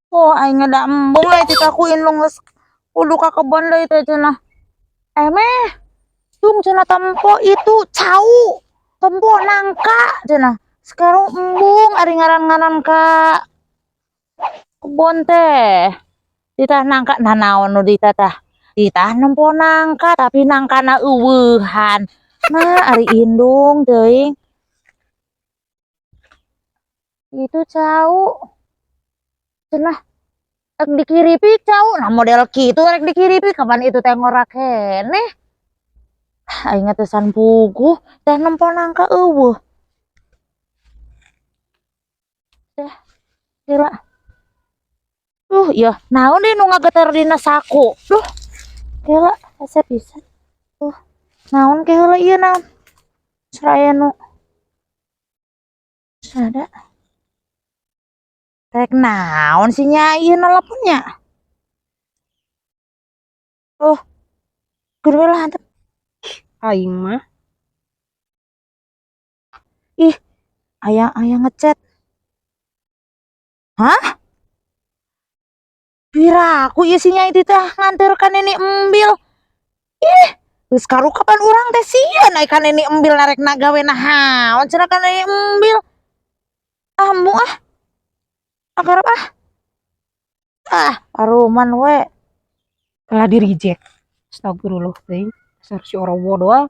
Oh, aing ada embung lah ditakuin lu nges kudu ka kebon deui teh cenah. Meh, tung cenah tempo itu cau. Tempo nangka cenah. Sekarang embung ari ngaran-ngaran ka kebon teh. Ditah nangka nanaon nu ditah tah. Ditah nempo nangka tapi nangkana euweuhan. Nah, ari indung teuing. Itu cau. Cenah rek dikiripi cau. Nah model kitu rek dikiripi kapan itu teh ngora keneh. Aing tesan puguh teh nempo nangka euweuh. Teh kira ya naon deh nu ngageter dina saku. Duh, kira asa pisan. Naon ke heula ieu naon? Seraya nu sada. Rek naon si nya ieu neleponnya? Oh, keur lah hantep. Aing mah Ih, aya ngechat. Hah? Piraku ieu si nya itu teh nganterkan ini embil. Ih, geus karu kapan urang teh sieun ai ka neni embil narek nagawe nahaon cenah ka neni embil. Embung agarap aruman we. telah di reject. Astagfirullah teuing. Dasar si orang bodoh.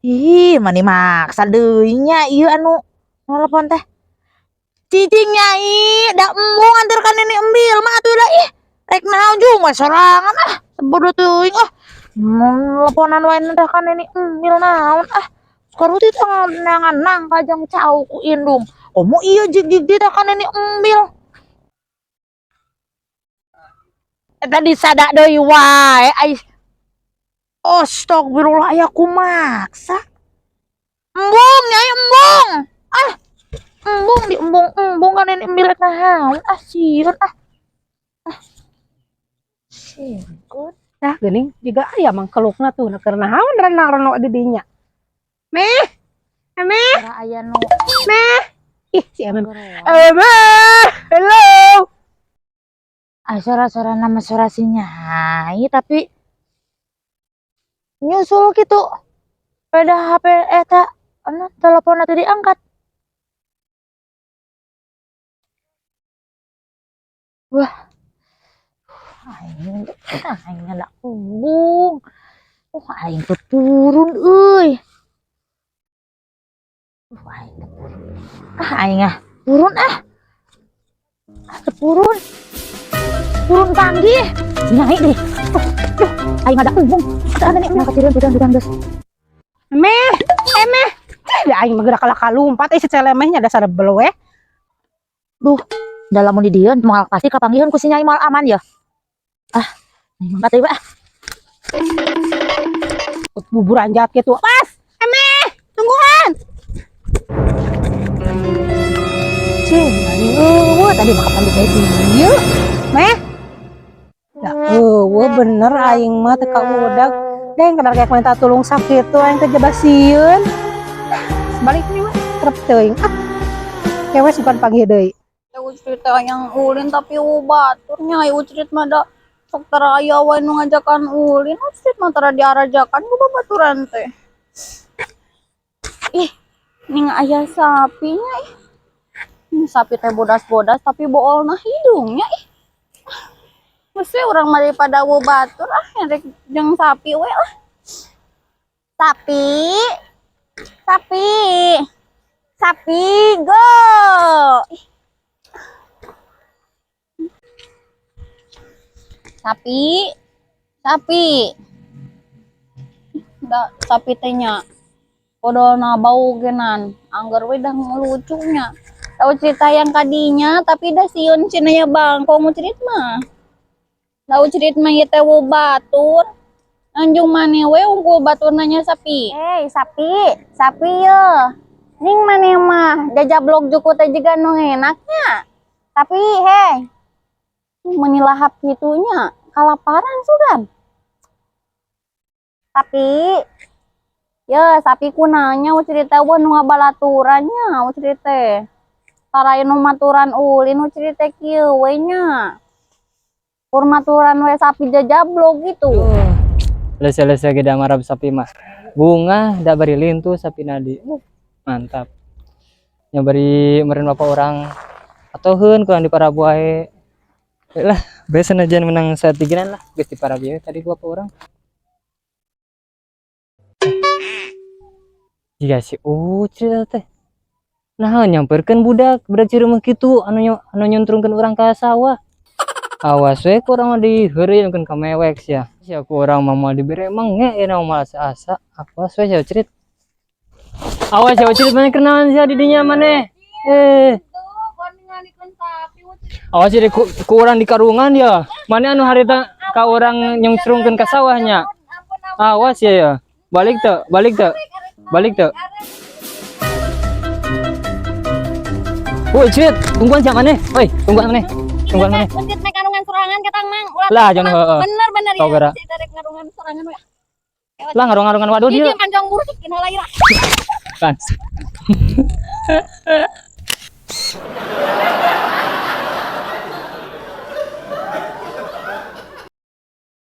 Ih, mani maksa deui nya ieu anu telepon teh. Cicing nyai, da embung antarkan ini embil mah atuh da ih. Rek naon jeung we sorangan sebodoh teuing teleponan wae dah kan ini embil naon Sekarang ti tangan nang kajang cau ku indung. Omo iya jig-jig dah kan ini embil. Tadi sadak deui wae ai. Astagfirullah aya kumaksa. Embung nyai embung. Embung di embung kan ini embil rek naon sieun Singkut. Nah geuning juga aya mangkelukna tuh keur naon rena-reno di dinya. Meh. Meh. Ora aya nu. Meh. Ih si Emem. Meh. Hello. Suara-suara nama suara si nyai tapi nyusul gitu. Pada HP eta telepon tadi diangkat. Wah. Aing ada embung. Aing turun euy. Aing turun turun. Turun panggih. Nyai deh. Aing ada embung. Ada nih ngangkat turun geus. Meh. Meh. Ya aing mah gerak kalumpat si celemehnya dasar belwe. Duh, dalam di dieu moal pasti kapanggihan ku si nyai moal aman ya. Mangkat deui Bubur anjat gitu. Pas. Meh. Tungguan. Cing, tadi makan di kayak dia. Meh. Ya, bener aing mah teka udag. Deng kadar kayak minta tulung sakit tuh aing kejebak sieun. Balik nih mah trep teuing. Kewes bukan pagi deui. Cerita yang ulin tapi baturnya cerit mah da sok tara aya wae nu ngajakan ulin cerit mah tara diarajakan ku babaturan teh. Ih, ning aya sapinya ih. Sapi teh bodas-bodas tapi boolna hidungnya ih. Mesti urang mah daripada batur rek jeung sapi we lah. Sapi. Sapi. Sapi go. Sapi da sapi tehnya podolna bau genan anggar we dah ngelucunya tahu cerita yang kadinya tapi dah sieun cenah ya bang kok mau cerit mah tahu cerit mah ieu teh batur anjung mane we unggul batur nanya sapi sapi ye ning mane mah jajablog juku teh juga nu enaknya tapi menilahap gitunya kalaparan sugan tapi Ya, sapi ku nanya u cerita gua nu ngabalaturannya u cerita. Tarain nu maturan ulin u cerita kieu we nya. Pur maturan we sapi jajablog gitu. Lese-lese geda marab sapi mah. Bunga da bari lintu sapi nadi. Mantap. Nya bari meureun bapak orang atoheun kurang di Parabu wae. Lah, biasa najan menang satigenan lah geus di Parabu we tadi bapak orang. Iya sih, cerita teh. Nah, nyamperkeun budak cireumeuh kitu anu nyuntrungkeun urang ka sawah. Awas we ku urang mah diheureunkeun ka mewek sia. Sia ku urang mah moal dibere menge ya malas asa. Awas we sia cerit. Awas sia cerit maneh kenalan sia di dinya maneh. Awas jadi ku urang di karungan ya. Maneh anu harita ka urang nyuntrungkeun ka sawahnya. Awas ya. Balik teu. Woi, cerit, tungguan siapa nih? Woi, tungguan mana? Mencit mek ngarungan sorangan katang mang. Lah, jangan Bener Kau ya. gara. Si derek ngarungan sorangan we. Lah ngarung-ngarungan waduh dia. Iya kanjong buruk kena laira. Kan.